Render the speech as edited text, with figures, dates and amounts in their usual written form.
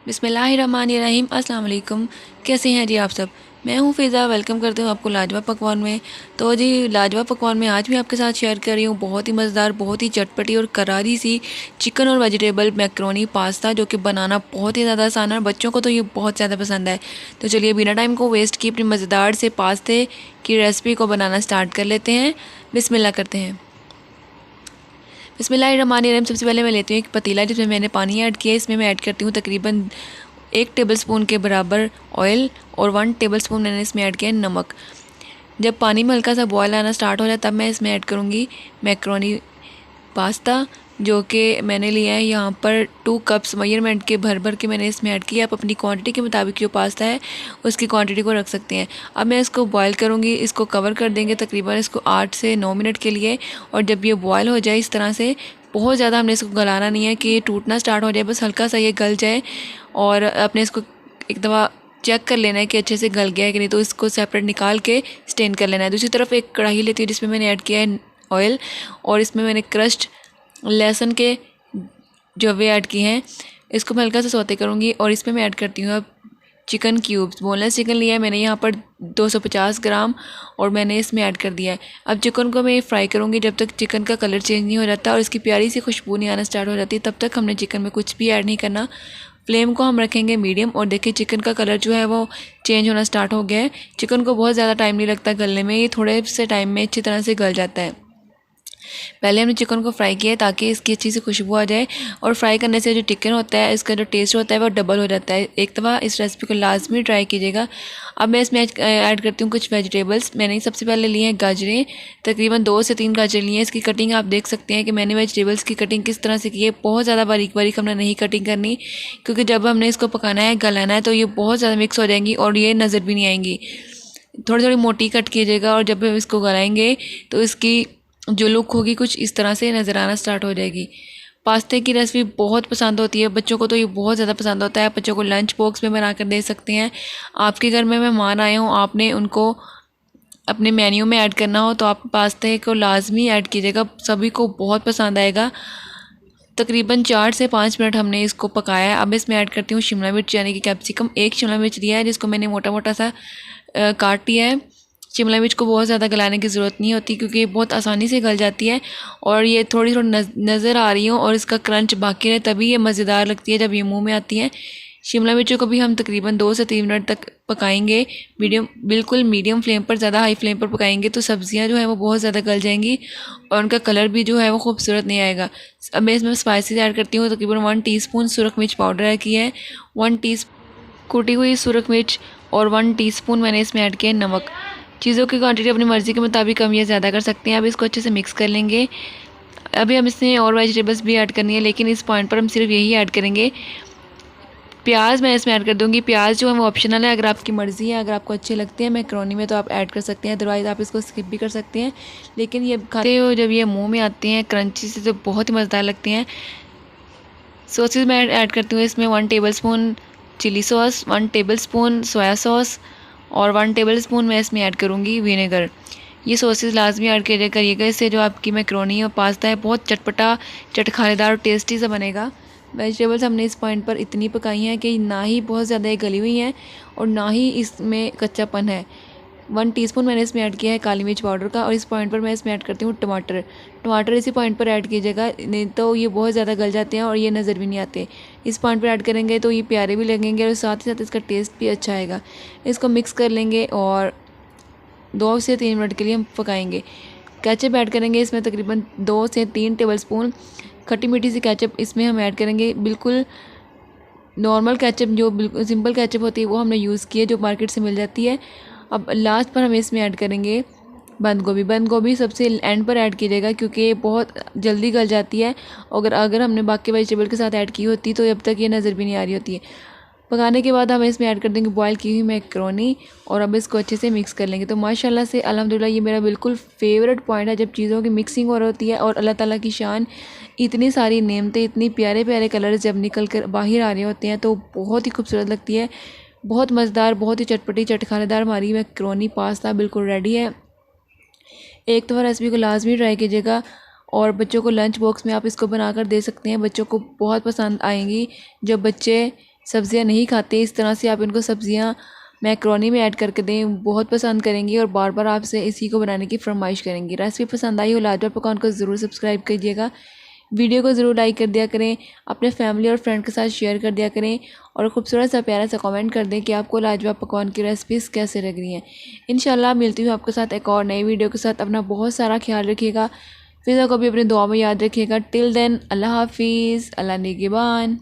बिस्मिल्लाहिर्रहमानिर्रहीम। अस्सलाम वालेकुम। कैसे हैं जी आप सब? मैं हूँ फ़िज़ा। वेलकम करती हूँ आपको लाजवाब पकवान में। तो जी लाजवाब पकवान में आज भी आपके साथ शेयर कर रही हूँ बहुत ही मज़ेदार, बहुत ही चटपटी और करारी सी चिकन और वेजिटेबल मैक्रोनी पास्ता, जो कि बनाना बहुत ही ज़्यादा आसान है और बच्चों को तो ये बहुत ज़्यादा पसंद है। तो चलिए बिना टाइम को वेस्ट किए अपनी मज़ेदार से पास्ते की रेसिपी को बनाना स्टार्ट कर लेते हैं। बिस्मिल्लाह करते हैं। बिस्मिल्लाहिर्रहमानिर्रहीम। सबसे पहले मैं लेती हूँ एक पतीला जिसमें मैंने पानी ऐड किया। इसमें मैं ऐड करती हूँ तकरीबन 1 टेबलस्पून के बराबर ऑयल और 1 टेबलस्पून मैंने इसमें ऐड किया नमक। जब पानी में हल्का सा बॉयल आना स्टार्ट हो जाए तब मैं इसमें ऐड करूँगी मैक्रोनी पास्ता, जो कि मैंने लिया है यहाँ पर 2 कप्स मेजरमेंट के भर भर के मैंने इसमें ऐड किया। आप अपनी क्वांटिटी के मुताबिक जो पास्ता है उसकी क्वांटिटी को रख सकते हैं। अब मैं इसको बॉयल करूँगी, इसको कवर कर देंगे तकरीबन इसको 8 से 9 मिनट के लिए। और जब ये बॉयल हो जाए इस तरह से, बहुत ज़्यादा हमने इसको गलाना नहीं है कि ये टूटना स्टार्ट हो जाए, बस हल्का सा ये गल जाए। और अपने इसको एक दफ़ा चेक कर लेना है कि अच्छे से गल गया है कि नहीं, तो इसको सेपरेट निकाल के स्टेन कर लेना है। दूसरी तरफ एक कढ़ाई लेती हूँ जिसमें मैंने ऐड किया है ऑयल, और इसमें मैंने क्रश्ड लहसुन के जवे ऐड किए हैं। इसको मैं हल्का सा सौते करूँगी और इसमें मैं ऐड करती हूँ अब चिकन क्यूब्स। बोनलेस चिकन लिया है मैंने यहाँ पर 250 ग्राम, और मैंने इसमें ऐड कर दिया है। अब चिकन को मैं फ्राई करूँगी जब तक चिकन का कलर चेंज नहीं हो जाता और इसकी प्यारी सी खुशबू नहीं आना स्टार्ट हो जाती, तब तक हमने चिकन में कुछ भी ऐड नहीं करना। फ्लेम को हम रखेंगे मीडियम। और देखिए चिकन का कलर जो है वो चेंज होना स्टार्ट हो गया है। चिकन को बहुत ज़्यादा टाइम नहीं लगता गलने में, ये थोड़े से टाइम में अच्छी तरह से गल जाता है। पहले हमने चिकन को फ्राई किया है ताकि इसकी अच्छी सी खुशबू आ जाए, और फ्राई करने से जो चिकन होता है इसका जो टेस्ट होता है वो डबल हो जाता है। एक दफ़ा इस रेसिपी को लाजमी ट्राई कीजिएगा। अब मैं इसमें ऐड करती हूँ कुछ वेजिटेबल्स। मैंने सबसे पहले लिए हैं गाजरें, तकरीबन 2 से 3 गाजर लिए हैं। इसकी कटिंग आप देख सकते हैं कि मैंने वेजिटेबल्स की कटिंग किस तरह से की है। बहुत ज़्यादा बारीक बारीक हमने नहीं कटिंग करनी, क्योंकि जब हमने इसको पकाना है, गलाना है, तो ये बहुत ज़्यादा मिक्स हो जाएंगी और ये नज़र भी नहीं आएंगी। थोड़ी थोड़ी मोटी कट कीजिएगा, और जब हम इसको गलाएंगे तो इसकी जो लुक होगी कुछ इस तरह से नज़र आना स्टार्ट हो जाएगी। पास्ते की रेसिपी बहुत पसंद होती है बच्चों को, तो ये बहुत ज़्यादा पसंद होता है। आप बच्चों को लंच बॉक्स में बना कर दे सकते हैं। आपके घर में मेहमान आए हों, आपने उनको अपने मेन्यू में ऐड करना हो, तो आप पास्ते को लाजमी ऐड कीजिएगा, सभी को बहुत पसंद आएगा। तकरीबन 4 से 5 मिनट हमने इसको पकाया है। अब इसमें ऐड करती हूँ शिमला मिर्च यानी कि कैप्सिकम। 1 शिमला मिर्च लिया है जिसको मैंने मोटा मोटा सा काट लिया है। शिमला मिर्च को बहुत ज़्यादा गलाने की ज़रूरत नहीं होती, क्योंकि ये बहुत आसानी से गल जाती है। और ये थोड़ी थोड़ी नज़र आ रही हो और इसका क्रंच बाकी रहे, तभी ये मज़ेदार लगती है जब ये मुंह में आती है। शिमला मिर्चों को भी हम तकरीबन 2 से 3 मिनट तक पकाएंगे, बिल्कुल मीडियम फ्लेम पर। ज़्यादा हाई फ्लेम पर पकाएंगे तो सब्ज़ियाँ जो है वो बहुत ज़्यादा गल जाएंगी और उनका कलर भी जो है वो खूबसूरत नहीं आएगा। अब मैं इसमें स्पाइसेस ऐड करती हूँ। तकरीबन 1 टीस्पून सुरख मिर्च पाउडर ऐड किया है, 1 टीस्पून कुटी हुई सुरख मिर्च, और 1 टीस्पून मैंने इसमें ऐड किया है नमक। चीज़ों की क्वांटिटी अपनी मर्ज़ी के मुताबिक कम या ज़्यादा कर सकते हैं। अब इसको अच्छे से मिक्स कर लेंगे। अभी हम इसमें और वेजिटेबल्स भी ऐड करनी है, लेकिन इस पॉइंट पर हम सिर्फ यही ऐड करेंगे। प्याज मैं इसमें ऐड कर दूंगी। प्याज जो है वो ऑप्शनल है, अगर आपकी मर्ज़ी है, अगर आपको अच्छे लगते हैं मैक्रोनी में तो आप ऐड कर सकते हैं, अदरवाइज़ आप इसको स्किप भी कर सकते हैं। लेकिन ये खाते हो जब ये मुँह में आते हैं क्रंची से, तो बहुत ही मज़ेदार लगते हैं। सॉसेज मैं ऐड करती हूँ इसमें 1 tablespoon chilli sauce, 1 tablespoon soya sauce, और 1 टेबलस्पून मैं इसमें ऐड करूँगी विनेगर। ये सॉसेस लाजमी ऐड करिएगा, इससे जो आपकी मैक्रोनी और पास्ता है बहुत चटपटा, चटखानेदार और टेस्टी सा बनेगा। वेजिटेबल्स हमने इस पॉइंट पर इतनी पकाई हैं कि ना ही बहुत ज़्यादा ये गली हुई हैं और ना ही इसमें कच्चापन है। 1 टीस्पून मैंने इसमें ऐड किया है काली मिर्च पाउडर का, और इस पॉइंट पर मैं इसमें ऐड करती हूँ टमाटर। टमाटर इसी पॉइंट पर ऐड कीजिएगा, नहीं तो ये बहुत ज़्यादा गल जाते हैं और ये नज़र भी नहीं आते। इस पॉइंट पर ऐड करेंगे तो ये प्यारे भी लगेंगे और साथ ही साथ इसका टेस्ट भी अच्छा आएगा। इसको मिक्स कर लेंगे और 2 से 3 मिनट के लिए हम पकाएंगे। केचप ऐड करेंगे इसमें तकरीबन 2 से 3 टेबलस्पून खट्टी मीठी सी केचप इसमें हम ऐड करेंगे। बिल्कुल नॉर्मल केचप, जो बिल्कुल सिंपल केचप होती है वो हमने यूज़ की है, जो मार्केट से मिल जाती है। अब लास्ट पर हम इसमें ऐड करेंगे बंद गोभी। बंद गोभी सबसे एंड पर ऐड कीजिएगा, क्योंकि ये बहुत जल्दी गल जाती है। अगर हमने बाकी वेजिटेबल के साथ ऐड की होती तो अब तक ये नज़र भी नहीं आ रही होती है। पकाने के बाद हम इसमें ऐड कर देंगे बॉयल की हुई मैक्रोनी, और अब इसको अच्छे से मिक्स कर लेंगे। तो माशाल्लाह से अल्हम्दुलिल्लाह ये मेरा बिल्कुल फेवरेट पॉइंट है, जब चीज़ों की मिक्सिंग हो रही होती है और अल्लाह ताला की शान, इतनी सारी नेमतें, इतनी प्यारे प्यारे कलर्स जब निकल कर बाहर आ रहे होते हैं तो बहुत ही खूबसूरत लगती है। बहुत मज़ेदार, बहुत ही चटपटी चटखानेदार हमारी मैक्रोनी पास्ता बिल्कुल रेडी है। एक दफ़ा रेसिपी को लाजमी ट्राई कीजिएगा, और बच्चों को लंच बॉक्स में आप इसको बनाकर दे सकते हैं। बच्चों को बहुत पसंद आएंगी। जब बच्चे सब्ज़ियाँ नहीं खाते, इस तरह से आप इनको सब्ज़ियाँ मैक्रोनी में ऐड करके दें, बहुत पसंद करेंगी और बार बार आपसे इसी को बनाने की फरमाइश करेंगी। रेसिपी पसंद आई हो लाजवाब पकवान को ज़रूर सब्सक्राइब कीजिएगा, वीडियो को ज़रूर लाइक कर दिया करें, अपने फैमिली और फ्रेंड के साथ शेयर कर दिया करें और खूबसूरत सा प्यारा सा कमेंट कर दें कि आपको लाजवाब पकवान की रेसिपीज़ कैसे लग रही हैं। इंशाल्लाह मिलती हूँ आपके साथ एक और नई वीडियो के साथ। अपना बहुत सारा ख्याल रखिएगा, फिज़ा को भी अपनी दुआ में याद रखिएगा। टिल देन अल्लाह हाफिज़, अल्लाह निगहबान।